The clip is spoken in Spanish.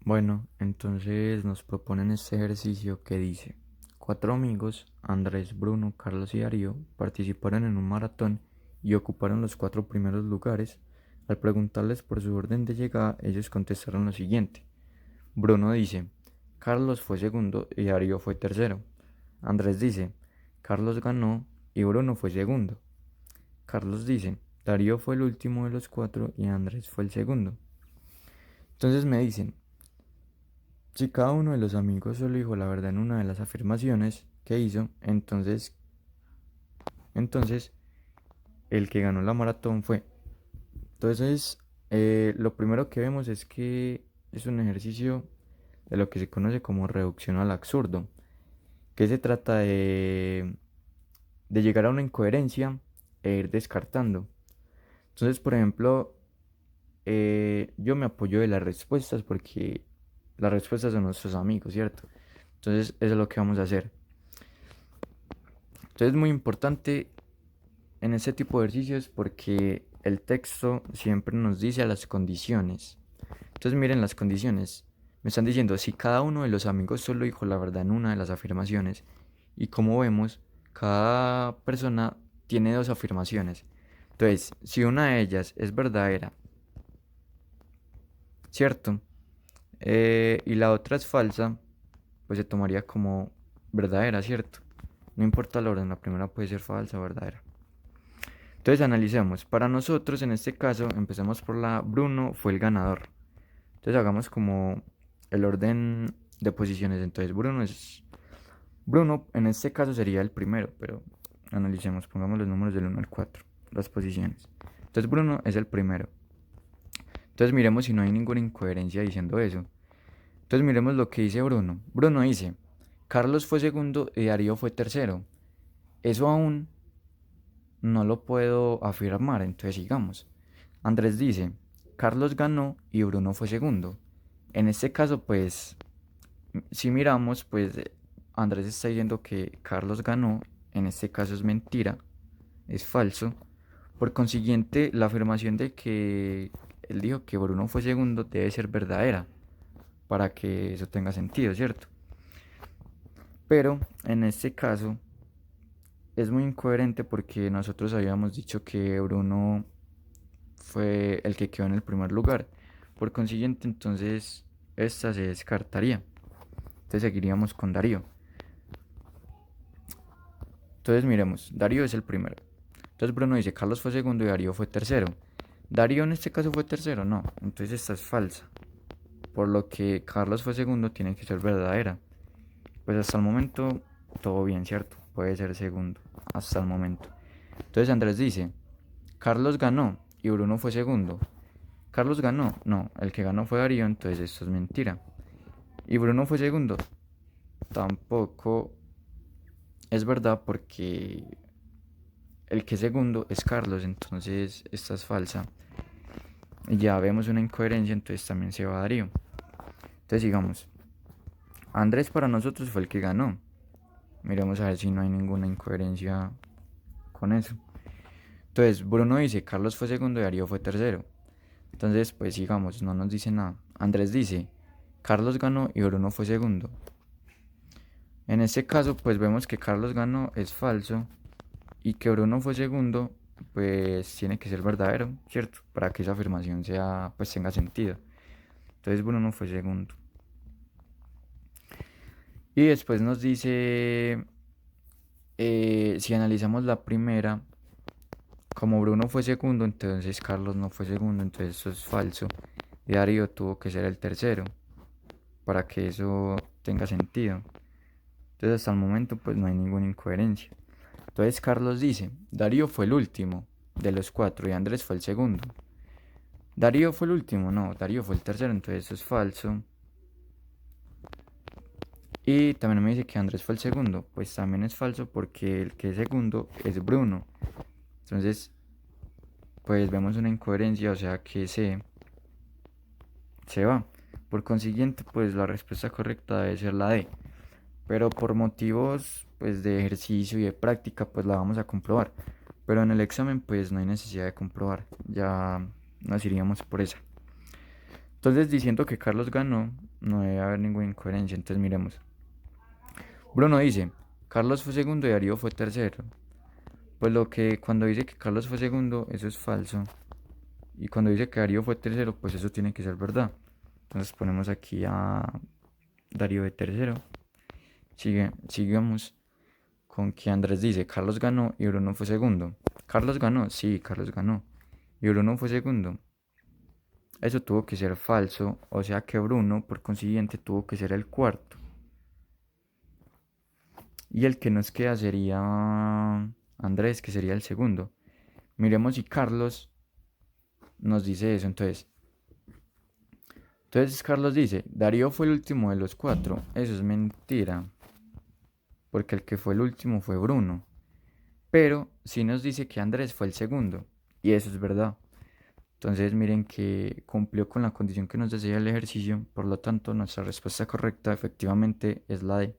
Bueno, entonces nos proponen este ejercicio que dice, cuatro amigos, Andrés, Bruno, Carlos y Darío, participaron en un maratón y ocuparon los cuatro primeros lugares. Al preguntarles por su orden de llegada, ellos contestaron lo siguiente. Bruno dice, Carlos fue segundo y Darío fue tercero. Andrés dice, Carlos ganó y Bruno fue segundo. Carlos dice, Darío fue el último de los cuatro y Andrés fue el segundo. Entonces me dicen, si cada uno de los amigos solo dijo la verdad en una de las afirmaciones que hizo, entonces el que ganó la maratón fue. Entonces, lo primero que vemos es que es un ejercicio de lo que se conoce como reducción al absurdo, que se trata de llegar a una incoherencia e ir descartando. Entonces, por ejemplo, yo me apoyo de las respuestas porque las respuestas son nuestros amigos, ¿cierto? Entonces, eso es lo que vamos a hacer. Entonces es muy importante en este tipo de ejercicios porque el texto siempre nos dice a las condiciones. Entonces miren las condiciones. Me están diciendo si cada uno de los amigos solo dijo la verdad en una de las afirmaciones. Y como vemos, cada persona tiene dos afirmaciones. Entonces, si una de ellas es verdadera, ¿cierto? Y la otra es falsa, pues se tomaría como verdadera, ¿cierto? No importa el orden, la primera puede ser falsa o verdadera. Entonces analicemos. Para nosotros, en este caso, empecemos por la Bruno fue el ganador. Entonces hagamos como el orden de posiciones. Entonces Bruno en este caso sería el primero, pero analicemos, pongamos los números del 1 al 4, las posiciones. Entonces Bruno es el primero. Entonces miremos si no hay ninguna incoherencia diciendo eso. Entonces miremos lo que dice Bruno. Bruno dice, Carlos fue segundo y Darío fue tercero. Eso aún no lo puedo afirmar, entonces sigamos. Andrés dice, Carlos ganó y Bruno fue segundo. En este caso, pues, si miramos, pues Andrés está diciendo que Carlos ganó, en este caso es mentira, es falso. Por consiguiente, la afirmación de que él dijo que Bruno fue segundo debe ser verdadera, para que eso tenga sentido, ¿cierto? Pero en este caso es muy incoherente porque nosotros habíamos dicho que Bruno fue el que quedó en el primer lugar. Por consiguiente, entonces esta se descartaría. Entonces seguiríamos con Darío. Entonces miremos, Darío es el primero. Entonces Bruno dice, Carlos fue segundo y Darío fue tercero. Darío en este caso fue tercero, no. Entonces esta es falsa. Por lo que Carlos fue segundo tiene que ser verdadera. Pues hasta el momento todo bien, ¿cierto? Puede ser segundo. Hasta el momento. Entonces Andrés dice, Carlos ganó y Bruno fue segundo. Carlos ganó, no, el que ganó fue Darío, entonces esto es mentira. Y Bruno fue segundo, tampoco es verdad porque el que es segundo es Carlos, entonces esta es falsa. Y ya vemos una incoherencia, entonces también se va Darío. Entonces sigamos. Andrés para nosotros fue el que ganó. Miremos a ver si no hay ninguna incoherencia con eso. Entonces Bruno dice, Carlos fue segundo y Darío fue tercero. Entonces pues sigamos, no nos dice nada. Andrés dice, Carlos ganó y Bruno fue segundo. En este caso pues vemos que Carlos ganó es falso y que Bruno fue segundo pues tiene que ser verdadero, ¿cierto? Para que esa afirmación sea pues tenga sentido. Entonces Bruno fue segundo. Y después nos dice, si analizamos la primera, como Bruno fue segundo, entonces Carlos no fue segundo, entonces eso es falso. Y Darío tuvo que ser el tercero para que eso tenga sentido. Entonces hasta el momento pues no hay ninguna incoherencia. Entonces Carlos dice, Darío fue el último de los cuatro y Andrés fue el segundo. Darío fue el último, no, Darío fue el tercero, entonces eso es falso. Y también me dice que Andrés fue el segundo, pues también es falso porque el que es segundo es Bruno. Entonces, pues vemos una incoherencia, o sea que se va. Por consiguiente, pues la respuesta correcta debe ser la D. Pero por motivos pues de ejercicio y de práctica, pues la vamos a comprobar. Pero en el examen, pues no hay necesidad de comprobar. Ya nos iríamos por esa. Entonces, diciendo que Carlos ganó, no debe haber ninguna incoherencia. Entonces, miremos. Bruno dice, Carlos fue segundo y Darío fue tercero. Pues lo que cuando dice que Carlos fue segundo, eso es falso. Y cuando dice que Darío fue tercero, pues eso tiene que ser verdad. Entonces ponemos aquí a Darío de tercero. Sigamos con que Andrés dice, Carlos ganó y Bruno fue segundo. Carlos ganó, sí, Carlos ganó. Y Bruno fue segundo. Eso tuvo que ser falso, o sea que Bruno, por consiguiente, tuvo que ser el cuarto. Y el que nos queda sería Andrés, que sería el segundo. Miremos si Carlos nos dice eso. Entonces Carlos dice, Darío fue el último de los cuatro. Eso es mentira, porque el que fue el último fue Bruno. Pero sí nos dice que Andrés fue el segundo. Y eso es verdad. Entonces miren que cumplió con la condición que nos decía el ejercicio. Por lo tanto, nuestra respuesta correcta efectivamente es la D.